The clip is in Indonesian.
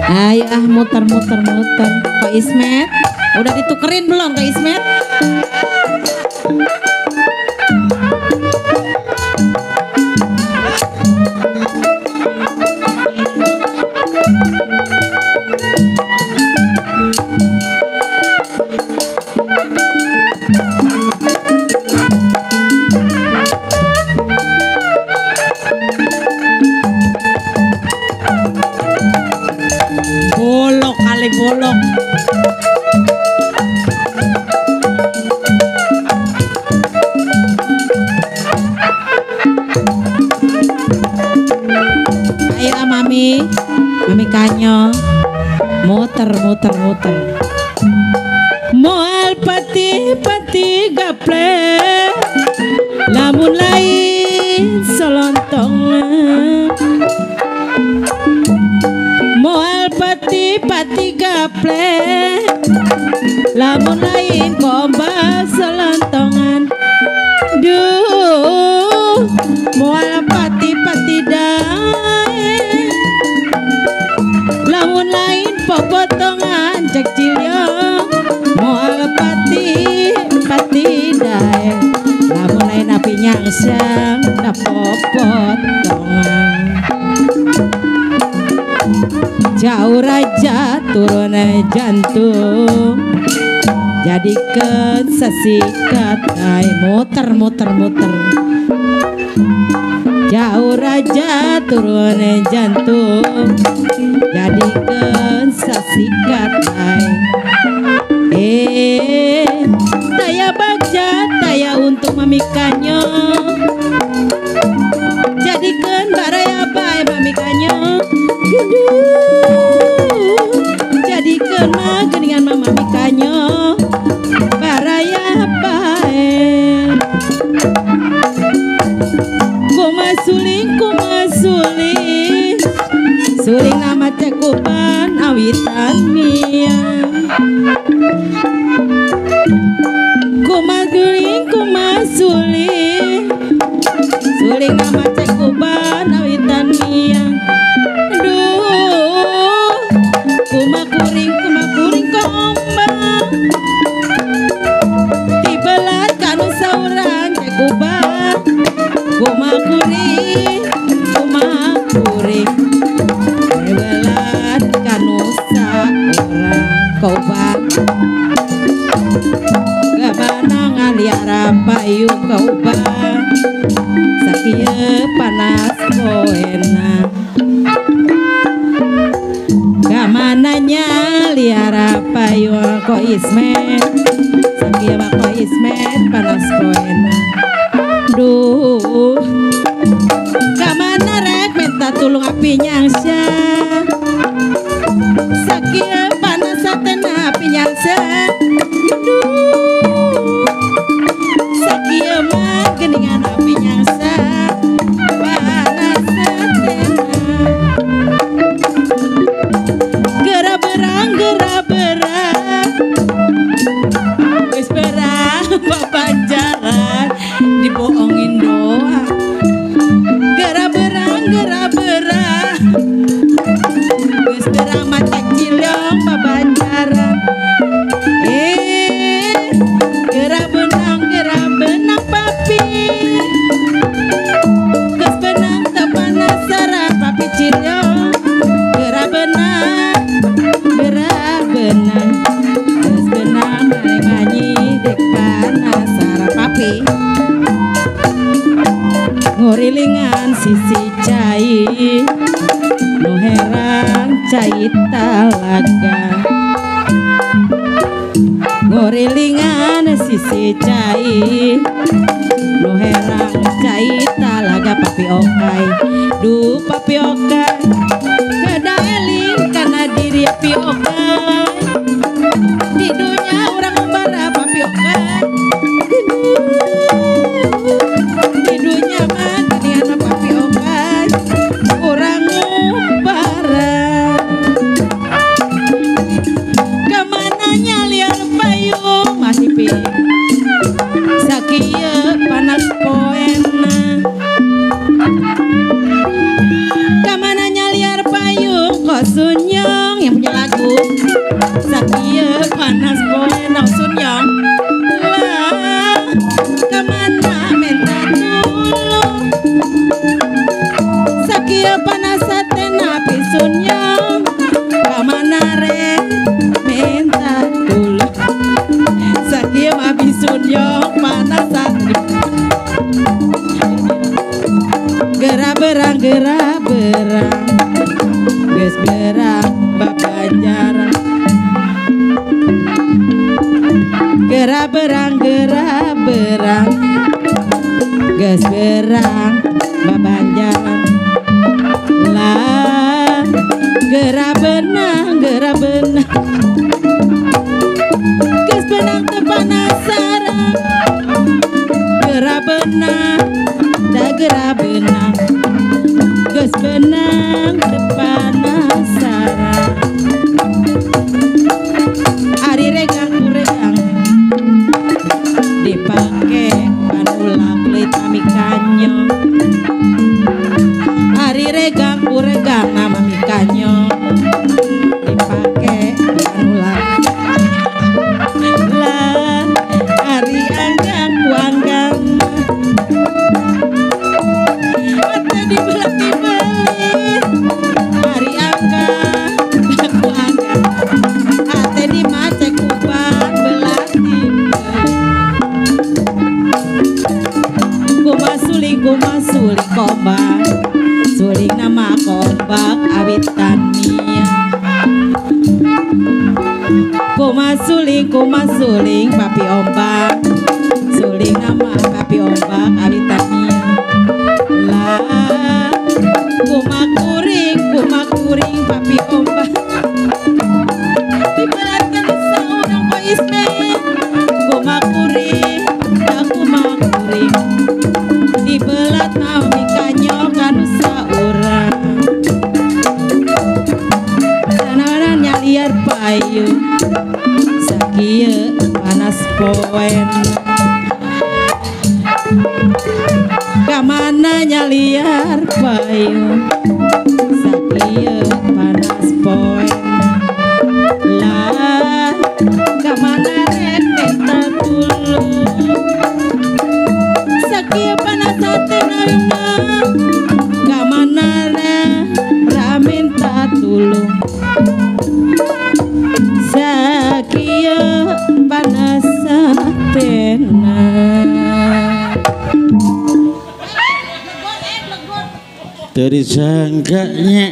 Ayo ah muter-muter Kak Ismet. Udah ditukerin belum Kak Ismet? Bolok kali bolok. Ayo mami kanyo muter moal pati gaple lamun lain solontong moal pati gaple lamun lain komba selontongan duh moal pati dae lamun lain popotongan cek cilyo moal pati dae lamun lain api nyangsang da popotongan jauh raja turun jantung jadikan sesikat ay muter jauh raja turun jantung jadikan sesikat ay taya bagja taya untuk mamikanyo jadikan baraya bay mamikanyo jadikan geningan mama mikanyo baraya bae suling nama cakupan awitan miang suling nama cakupan awitan miang kuring kombang tibelat kanu sauran cekubang kuring tibelat kanu sauran kombang gabanangan liara payu kombang sakieu panas poena gamananya liara payu ko Ismet sakia ko Ismet panas poena duh gamana rek minta tulung api nyangsa sakia panas satena api nyangsa duh sakia mah geningan api nyangsa panas satena gera-berang wis berang papanjaran dibohongin doang gera-berang wis berang mata cilyong papanjaran gera-benang papi geus benang teu panasaran papi cilyong gera-benang geus benang nganyi dek panasaran papi ngorilingan sisi cai nu herang cai talaga ngorilingan sisi cai nu herang cai talaga papi okai duh papi okai kedaeling kana diri papi okai di dunia orang membara papi okai di dunia mah geningan papi okai orang membara kemananya liar payung masih pilih sakia panas poena kamananya liar payung kok sunyong gerang babanjar lah gerah benang geus benang teu panasaran gerah benang da gerah benang geus benang teu panasaran ari regang kuregang dipake panulak leuit mami kanyo ari regang kuregang nama mi kanyo dipake panulak lah ari anggang kuanggang ate dibelit ari anggang kuanggang ate dimacek kuban belati kumasuling kombak suling nama kombak awit tania kumasuling papi ombak suling nama papi ombak awit tania lah kumakuring papi ombak diberatkan seorang poisme kumakuring dibelat nami kanyo kanu saurang sanaran nyaliar payu sakieu panas poen kamana nyaliar payu sakieu panas poen lah kamana rek eta tulung sakieu panas hati naina kamana ramin tak tulung sakieu panas hatena dari sangkanya